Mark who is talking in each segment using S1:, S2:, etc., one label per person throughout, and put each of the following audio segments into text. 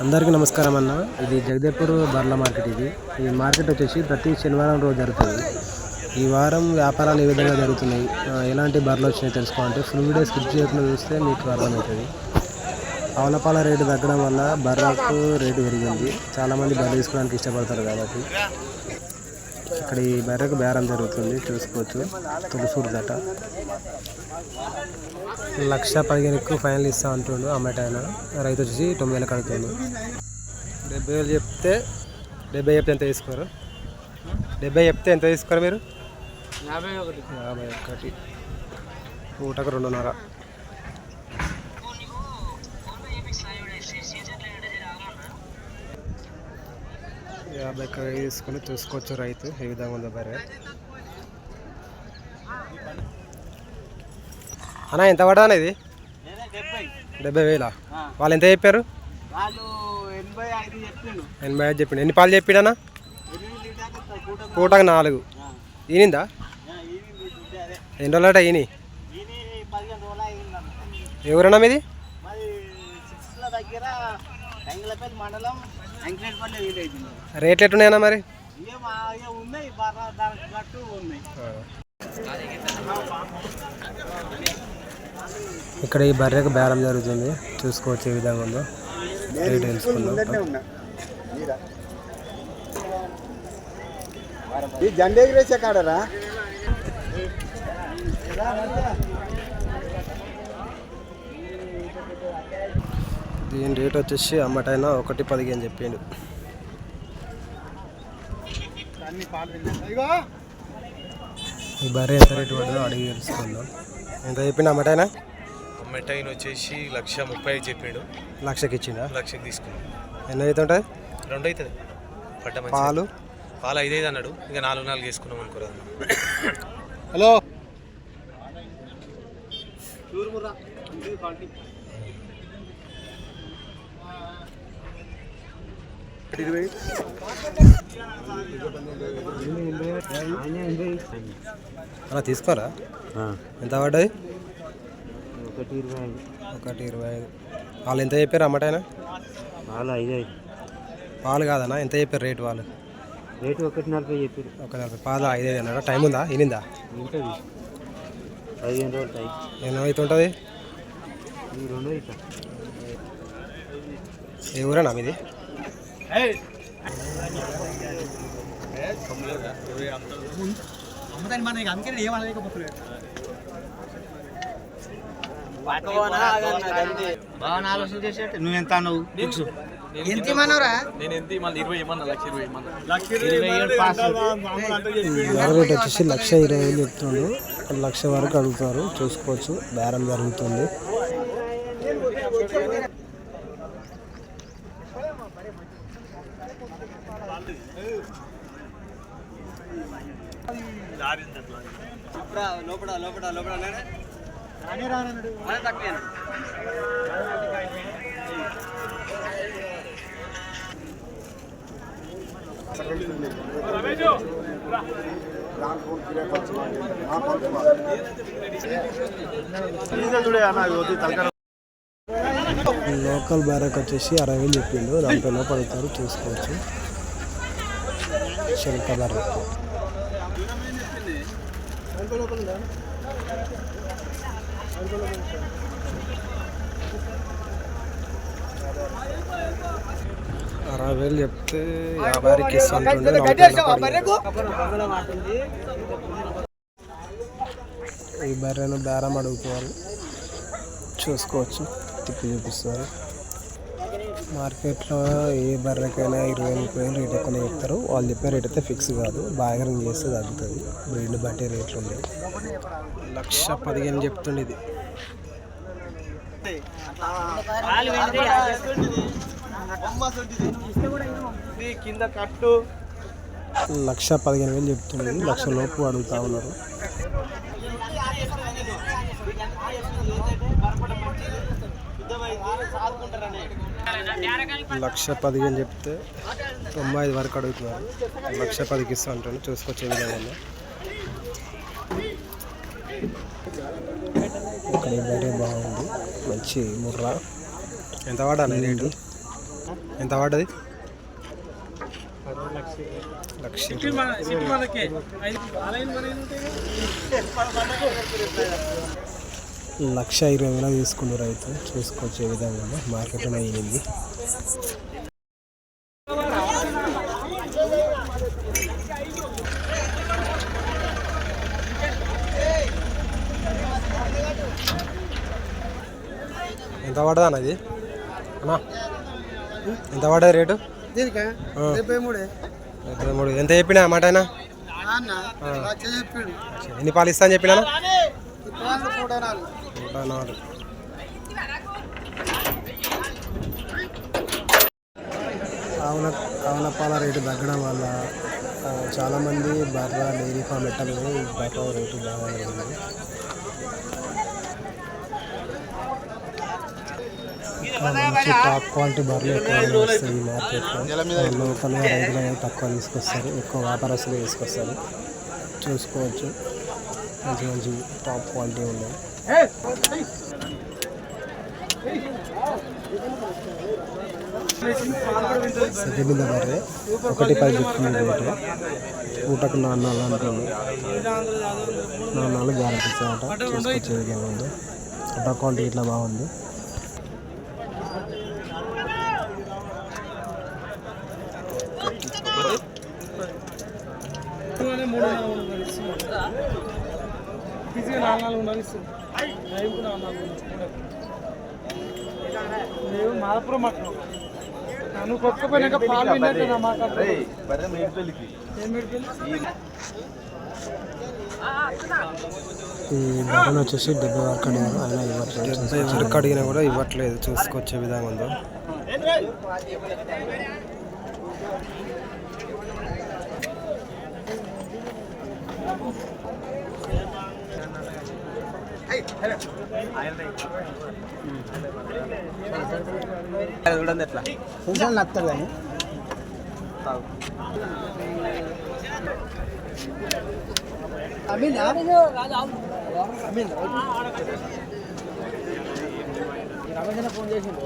S1: అందరికీ నమస్కారం అన్న. ఇది జగదేపూర్ బర్ల మార్కెట్. ఈ మార్కెట్ వచ్చేసి ప్రతి శనివారం రోజు జరుగుతుంది. ఈ వారం వ్యాపారాలు ఏ విధంగా జరుగుతున్నాయి, ఎలాంటి బర్రెలు వచ్చినాయి తెలుసుకోవాలంటే ఫుల్ వీడియో స్కిప్ చేయకుండా చూస్తే మీకు అర్థమవుతుంది. ఆవులపాల రేటు తగ్గడం వల్ల బర్రెలకు రేటు పెరిగింది. చాలామంది బర్రె తీసుకోవడానికి ఇష్టపడతారు కాబట్టి ఇక్కడ ఈ బర్రెకు బేరం జరుగుతుంది. చూసుకోవచ్చు. తులసూరు దట 1,15,000 ఫైనల్ ఇస్తా అంటుండు అమ్మాయిన. రైతు వచ్చేసి 9,000 అడుగుతుండు. 70,000 చెప్తే 70 చెప్తే ఎంత తీసుకోరు? 70 చెప్తే ఎంత తీసుకోరు మీరు? 51 పూటకు 2.5. 50 తీసుకొని చూసుకోవచ్చు. రైతు ఏ విధంగా ఉందో బర్రె. అన్నా ఎంత పడ్డా ఇది? 70,000. వాళ్ళు ఎంత చెప్పారు? 85 చెప్పిండు. ఎన్ని పాలు చెప్పిండన్నా? పూటకు 4. ఈనిందా? ఎన్ని రోజులట ఈని? ఎవరన్నా మీది? రేట్లు ఎట్టున్నాయన్నా మరి? ఇక్కడ ఈ బర్రెకు బేరం జరుగుతుంది. చూసుకోవచ్చు ఏ విధంగా ఉందో. రేట్ తెలుసుకుందాం. దీని రేట్ వచ్చేసి అమ్మటైనా 1,15 చెప్పిండు. ఈ బర్రె ఎంత రేటు పడ్డదో అడిగి తెలుసుకుందాం. ఎంత చెప్పిండు అమ్మటైనా?
S2: అమ్మటైన వచ్చేసి 1,30,000 చెప్పిండు.
S1: 1,00,000కి ఇచ్చిండా?
S2: 1,00,000 తీసుకున్నాం.
S1: ఎన్ని అవుతుంటుంది?
S2: 2 అవుతుంది. పడ్డ
S1: పాలు
S2: 5 అన్నాడు. ఇక 4 వేసుకున్నాం అనుకోరా.
S1: హలో అలా తీసుకోరా? ఎంత పడ్డది? 1,25. వాళ్ళు ఎంత చెప్పారు అమ్మటైనా?
S3: పాలు 5.
S1: పాలు కాదన్నా, ఎంత చెప్పారు రేటు? వాళ్ళు
S3: రేటు 1,40 చెప్పారు.
S1: 1,40. పాలు 5 అన్నారా? టైం ఉందా? ఈనిందా?
S3: ఉంటుంది. 15 రోజులు టైం.
S1: ఎన్నో అవుతుంటుంది?
S3: ఈ 2 అవుతా.
S1: ఏ ఊరేనా మీది?
S3: నువ్వెంత అన్నావు?
S1: రేట్ వచ్చేసి 1,20,000 చెప్తుండ్రు. 1,00,000 వరకు అడుగుతారు. చూసుకోవచ్చు. బేరం జరుగుతుంది. లోకల్ బేరకు వచ్చేసి 60,000 చెప్పిండు. దాంట్లో పడుతారు. చూసుకోవచ్చు. శంక బర్రె $60,000 చెప్తే 50కి ఇస్తుంటుండే. ఈ బర్రెను బేరం అడుగుతారు. చూసుకోవచ్చు. తిప్పి చూపిస్తారు. మార్కెట్లో ఏ బర్రెకైనా 20,000 రేట్ ఎక్కువనే చెప్తారు. వాళ్ళు చెప్పే రేట్ అయితే ఫిక్స్ కాదు. బార్గెనింగ్ చేస్తే తగ్గుతుంది. బ్రీడ్ బట్టి రేట్లు ఉన్నాయి. 1,15,000 చెప్తుండే. ఇది 1,15,000 చెప్తుండే. 1,00,000 లోపు అడుగుతా ఉన్నారు. 1,15,000 చెప్తే 95 వరకు అడుగుతున్నారు. 1,10,000కి ఇస్తా అంటాను. చూసుకొచ్చే విధంగా ఇక్కడ బర్రె బాగుంది. మంచి ముర్రా. ఎంత వాడాలి రేటు? ఎంత పడ్డది? లక్ష. 1,20,000 తీసుకున్న రైతు. చూసుకోవచ్చు ఏ విధంగా మార్కెట్లో అయ్యింది. ఎంత పడ్డది అన్న ఇది? అన్నా ఎంత పడ్డది రేటు? 73. ఎంత చెప్పినా మాట ఆయన? ఎన్ని పాలు ఇస్తా అని చెప్పినా? 104. ఆవుల పాల రేటు తగ్గడం వల్ల చాలామంది బర్ర డైరీ ఫామ్ పెట్టాలని బర్ర రేటు బాగా ఉంది. మంచి టాప్ క్వాలిటీ బర్రెలు ఎక్కువ వస్తాయి ఈ మార్కెట్లో. లోకల్గా రైతులు అనేది తక్కువ తీసుకొస్తారు, ఎక్కువ వ్యాపారస్తులు తీసుకొస్తారు. చూసుకోవచ్చు మంచి మంచి టాప్ క్వాలిటీ ఉన్నాయి. సెకండ్ బర్రె 1,10 చెప్తుంది రేటు. పూటకు 4 అంటుంది. 4 గ్యారెంటీ ఇచ్చామట. చూసుకొచ్చే విధంగా ఉంది. టాప్ క్వాలిటీ ఇట్లా బాగుంది. ఈ బటన్ వచ్చేసి 70 వరకు అడిగారు, ఆయన ఇవ్వట్లేదు. వరకు అడిగినా కూడా ఇవ్వట్లేదు. చూసుకొచ్చే విధంగా ఉందో. నచ్చదు కానీ ఫోన్ చేసిండు.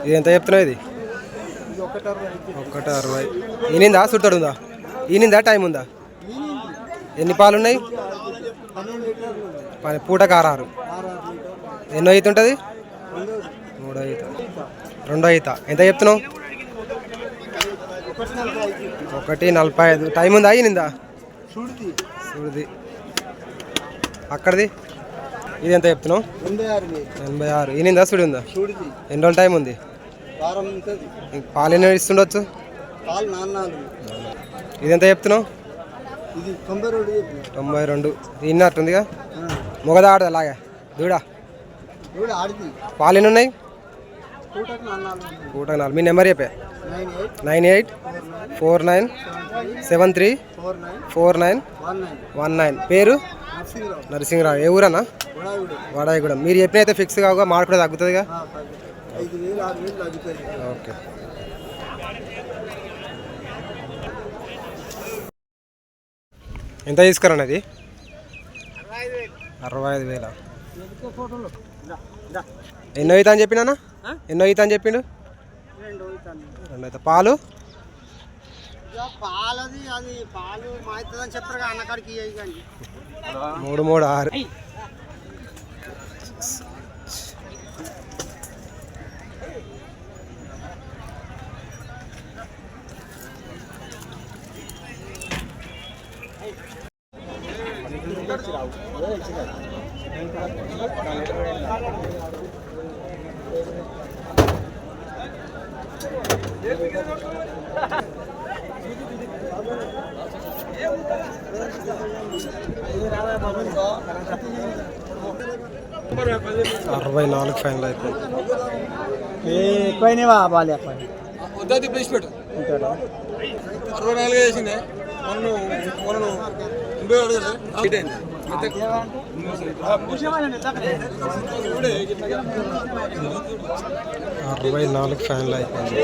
S1: ఇది ఎంత చెప్తున్నావు? ఇది 1,60. ఈనిందా సుట్టడు ఉందా? ఈనిందా టైం ఉందా? ఎన్ని పాలు ఉన్నాయి? పూటకు 6. ఎన్నో ఈత ఉంటుంది? 3వ ఈత. 2వ ఈత. ఎంత చెప్తున్నావు? 1,45. టైం ఉందా? ఈనిందా? చూడుది. అక్కడిది ఇది ఎంత చెప్తున్నావు? 86. ఈనిందా సుడి ఉందా? ఎన్ని రోజులు టైం ఉంది? పాలు ఎన్ని ఇస్తుండొచ్చు? ఇది ఎంత చెప్తున్నావు? 92. ఇన్నట్టుందిగా. మొగదా ఆడదా? అలాగా దూడా పాలు ఎన్ని ఉన్నాయి? పూటకు 4. మీ నెంబర్ చెప్పే. 9849734919. పేరు? నరసింహరావు. ఏ ఊరన్నా? వాడాయిగూడెం. మీరు చెప్పినైతే ఫిక్స్ కావుగా మాట కూడా తగ్గుతుందిగా. ఓకే. ఎంత తీసుకురండి అది? 65,000. ఎన్నో అవుతా అని చెప్పినా? ఎన్నో అవుతా అని చెప్పిండు? 2 అవుతా. పాలు? పాలది అది పాలు మాయితుందని చెప్తారు అన్నకాడికి. 3, 3, 6. $64 ఫైనల్ అయిపోయింది. ఎక్కువైనా బాగా వద్దు ప్లేస్ పెట్టు. 64 చేసిందే. 64 ఫ్యాన్లు అయిపోయింది.